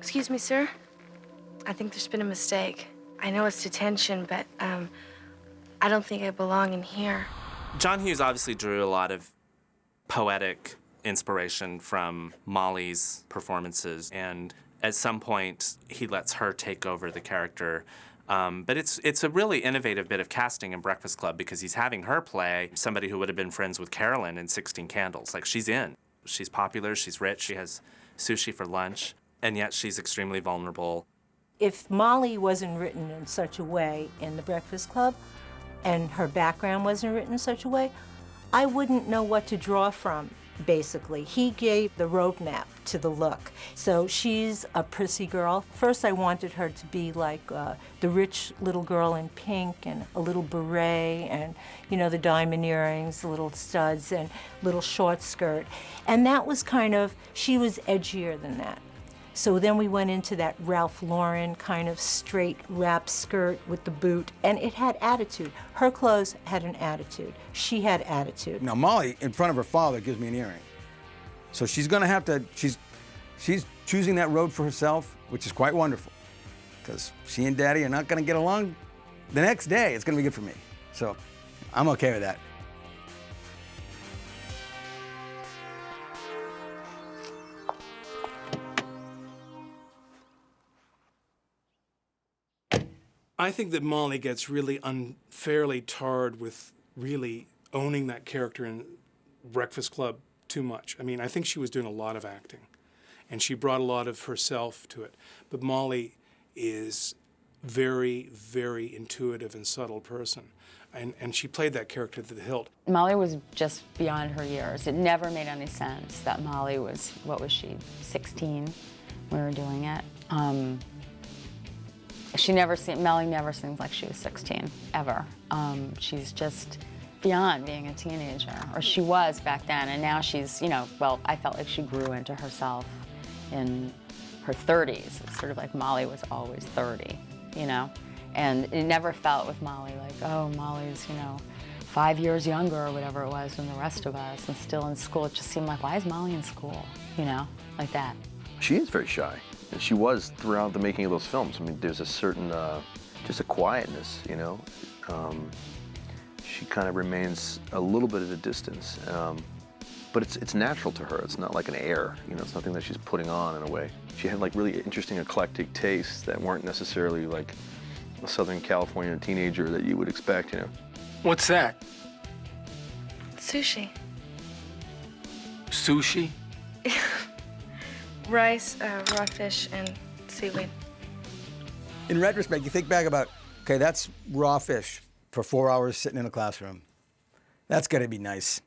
Excuse me, sir. I think there's been a mistake. I know it's detention, but I don't think I belong in here. John Hughes obviously drew a lot of poetic inspiration from Molly's performances, and at some point he lets her take over the character. But it's a really innovative bit of casting in Breakfast Club because he's having her play somebody who would have been friends with Carolyn in 16 Candles. Like, she's in. She's popular, she's rich, she has sushi for lunch, and yet she's extremely vulnerable. If Molly wasn't written in such a way in The Breakfast Club, and her background wasn't written in such a way, I wouldn't know what to draw from, basically. He gave the roadmap to the look. So she's a prissy girl. First I wanted her to be like the rich little girl in pink and a little beret and, you know, the diamond earrings, the little studs and little short skirt. And that was kind of, she was edgier than that. So then we went into that Ralph Lauren kind of straight wrap skirt with the boot, and it had attitude. Her clothes had an attitude. She had attitude. Now Molly, in front of her father, gives me an earring. So she's gonna have to, she's choosing that road for herself, which is quite wonderful, because she and Daddy are not gonna get along the next day. It's gonna be good for me. So I'm okay with that. I think that Molly gets really unfairly tarred with really owning that character in Breakfast Club too much. I mean, I think she was doing a lot of acting, and she brought a lot of herself to it. But Molly is very, very intuitive and subtle person, and she played that character to the hilt. Molly was just beyond her years. It never made any sense that Molly was, what was she, 16 when we were doing it? Melly never seemed like she was 16, ever. She's just beyond being a teenager, or she was back then, and now she's, you know, well, I felt like she grew into herself in her 30s. It's sort of like Molly was always 30, you know? And it never felt with Molly like, oh, Molly's, you know, 5 years younger or whatever it was than the rest of us and still in school. It just seemed like, why is Molly in school, you know, like that. She is very shy. And she was throughout the making of those films. I mean, there's a certain, just a quietness, you know. She kind of remains a little bit at a distance, but it's natural to her. It's not like an air, you know. It's nothing that she's putting on in a way. She had like really interesting eclectic tastes that weren't necessarily like a Southern California teenager that you would expect, you know. What's that? Sushi. Sushi? Rice, raw fish, and seaweed. In retrospect, you think back about, okay, that's raw fish for 4 hours sitting in a classroom. That's gotta be nice.